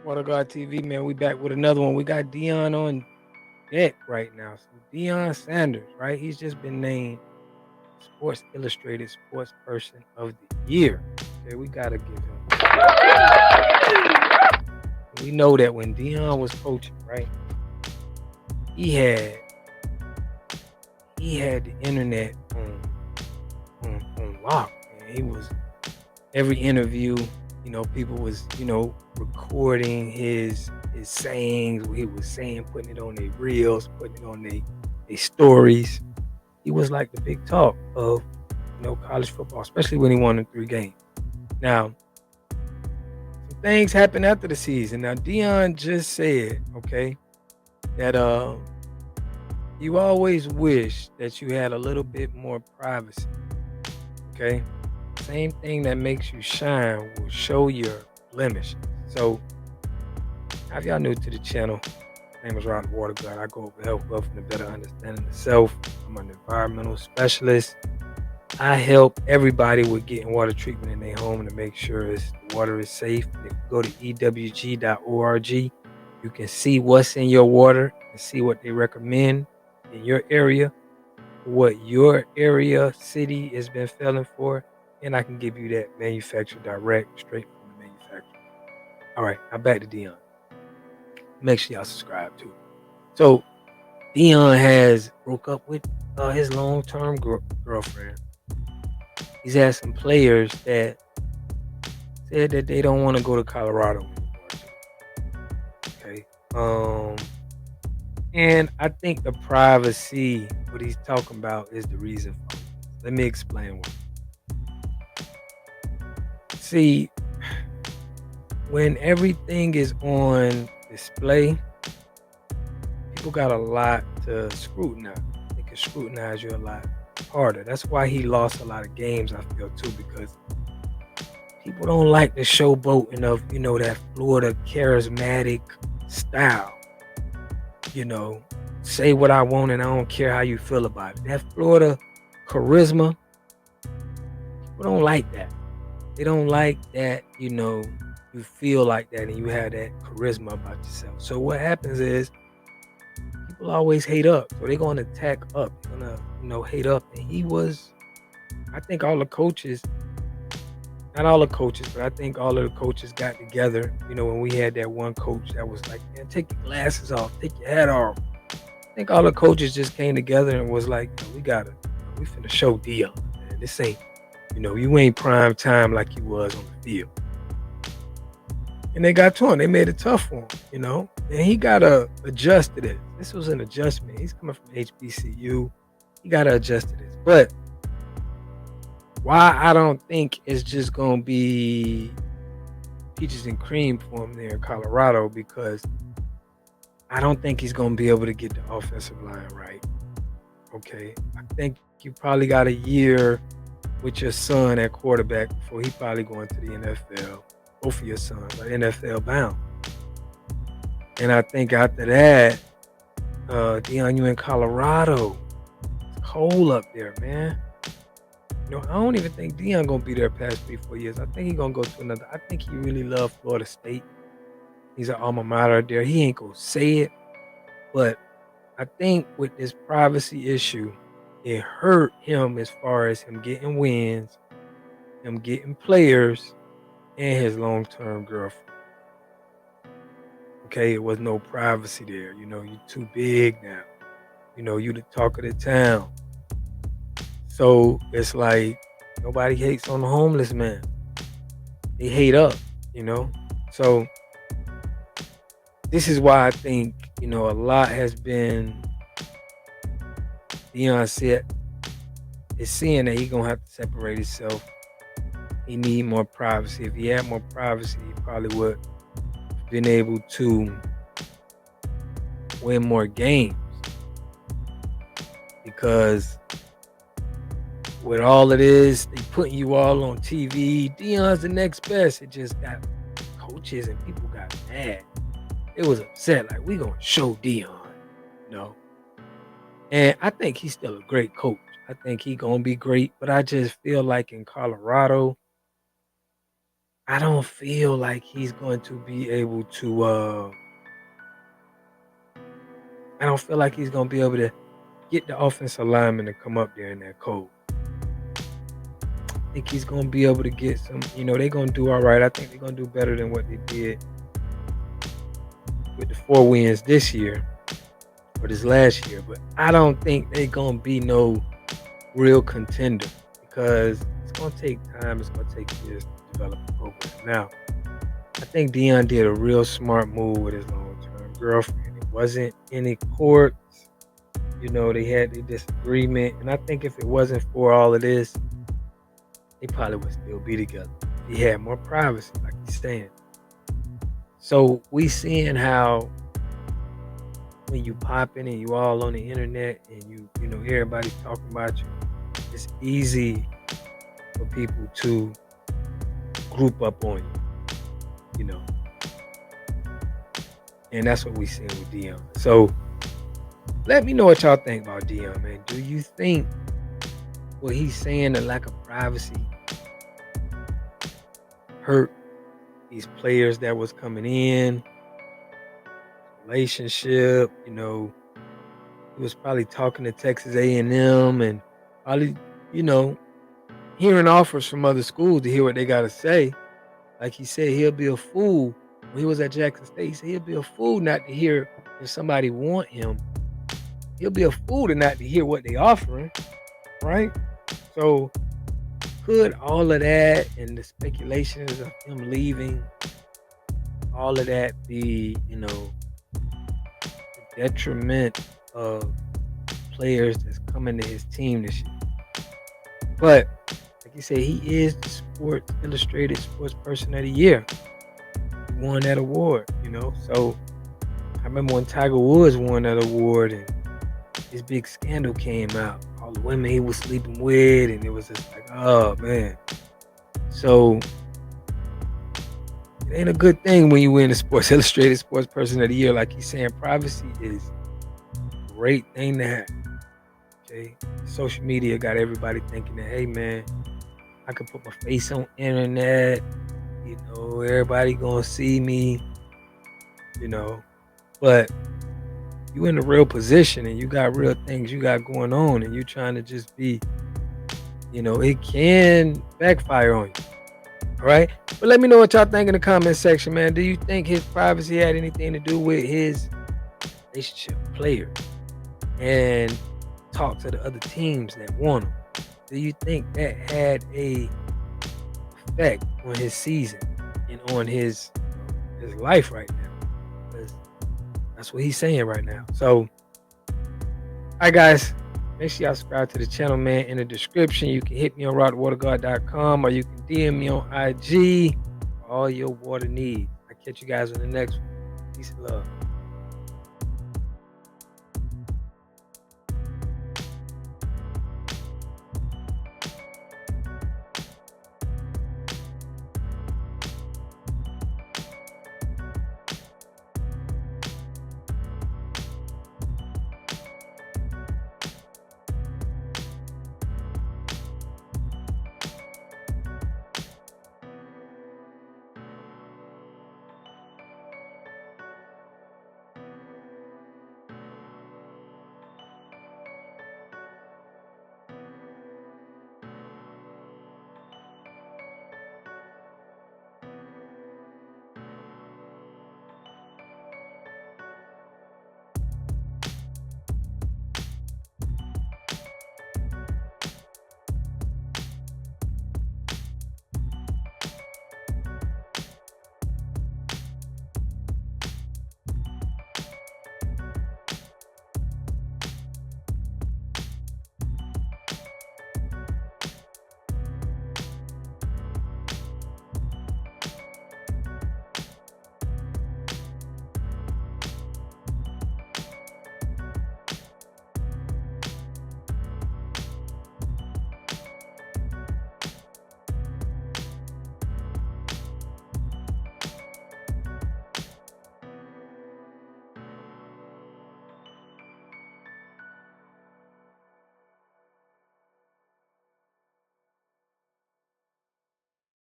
Water God TV, man. We back with another one. We got Deion on deck right now. So Deion Sanders, right? He's just been named Sports Illustrated Sports Person of the Year. Okay, we gotta give him. We know that when Deion was coaching, right? He had the internet on lock. Man. He was every interview, people was, recording his sayings, what he was saying, putting it on their reels, putting it on their stories. He was like the big talk of, college football, especially when he won in 3 games. Now, some things happened after the season. Now, Deion just said, okay, that you always wish that you had a little bit more privacy. Okay. Same thing that makes you shine will show your blemish. So, now if y'all new to the channel, my name is Ron Water God. I go over health, wealth, and a better understanding of self. I'm an environmental specialist. I help everybody with getting water treatment in their home to make sure the water is safe. If you go to ewg.org, you can see what's in your water and see what they recommend in your area, what your area, city has been failing for, and I can give you that manufacturer direct, straight from the manufacturer. All right, now back to Deion. Make sure y'all subscribe too. So Deion has broke up with his long-term girlfriend. He's had some players that said that they don't want to go to Colorado anymore. Okay. And I think the privacy, what he's talking about, is the reason for it. Let me explain why. See, when everything is on display, people got a lot to scrutinize. They can scrutinize you a lot harder. That's why he lost a lot of games, I feel, too, because people don't like the showboating of, that Florida charismatic style. Say what I want and I don't care how you feel about it. That Florida charisma, people don't like that. They don't like that, you feel like that and you have that charisma about yourself. So what happens is people always hate up. So they're going to attack up. They're going to, hate up. And I think all the coaches, not all the coaches, but I think all of the coaches got together, when we had that one coach that was like, man, take your glasses off, take your hat off. I think all the coaches just came together and was like, we finna show Deion, man. This ain't, you ain't prime time like you was on the field. And they got to him. They made it tough for him, and he got to adjust to this. This was an adjustment. He's coming from HBCU. He got to adjust to this. But why I don't think it's just going to be peaches and cream for him there in Colorado, because I don't think he's going to be able to get the offensive line right. Okay. I think you probably got a year with your son at quarterback before he probably going to the NFL. Both of your sons are NFL bound. And I think after that, Deion, you in Colorado. It's cold up there, man. I don't even think Deion gonna be there past 3-4 years. I think he gonna go to another. I think he really loves Florida State. He's an alma mater there. He ain't gonna say it, but I think with this privacy issue, it hurt him as far as him getting wins, him getting players, and his long-term girlfriend. Okay, it was no privacy there. You too big now. You the talk of the town. So it's like nobody hates on the homeless man. They hate up, So this is why I think, a lot has been Deion said is seeing that he gonna have to separate himself. He need more privacy. If he had more privacy, he probably would have been able to win more games. Because with all of this, they putting you all on TV. Deion's the next best. It just got coaches and people got mad. It was upset. Like, we gonna show Deion, And I think he's still a great coach. I think he gonna be great. But I just feel like in Colorado, I don't feel like he's going to be able to. I don't feel like he's going to be able to get the offensive lineman to come up there in that cold. I think he's going to be able to get some. They're going to do all right. I think they're going to do better than what they did with the 4 wins this year or this last year. But I don't think they're going to be no real contender because it's going to take time. It's going to take years to develop a program. Now, I think Deion did a real smart move with his long-term girlfriend. It wasn't any courts. They had their disagreement. And I think if it wasn't for all of this, they probably would still be together. He had more privacy, like he's saying. So we seeing how when you pop in and you all on the internet and you everybody's talking about you, it's easy for people to group up on you, and that's what we seeing with Deion. So let me know what y'all think about Deion, man. Do you think what he's saying, the lack of privacy, hurt these players that was coming in, relationship? He was probably talking to Texas A&M and probably, hearing offers from other schools to hear what they got to say. Like he said, he'll be a fool. When he was at Jackson State, he said he'll be a fool not to hear if somebody want him. He'll be a fool to not to hear what they offering, right? So could all of that and the speculations of him leaving, all of that be, the detriment of players that's coming to his team this year? But like you said, he is the Sports Illustrated Sportsperson of the Year. He won that award, So I remember when Tiger Woods won that award and this big scandal came out. All the women he was sleeping with, and it was just like, oh man. So it ain't a good thing when you win the Sports Illustrated Sportsperson of the Year. Like he's saying, privacy is a great thing to have. Okay, social media got everybody thinking that, hey man, I could put my face on internet, everybody gonna see me, but you in a real position and you got real things you got going on and you trying to just be, it can backfire on you. All right. But let me know what y'all think in the comment section, man. Do you think his privacy had anything to do with his relationship with players and talk to the other teams that want him? Do you think that had a effect on his season and on his life right now? Because that's what he's saying right now. So, all right, guys, make sure y'all subscribe to the channel, man. In the description, you can hit me on rockwaterguard.com or you can DM me on IG for all your water needs. I'll catch you guys on the next one. Peace and love.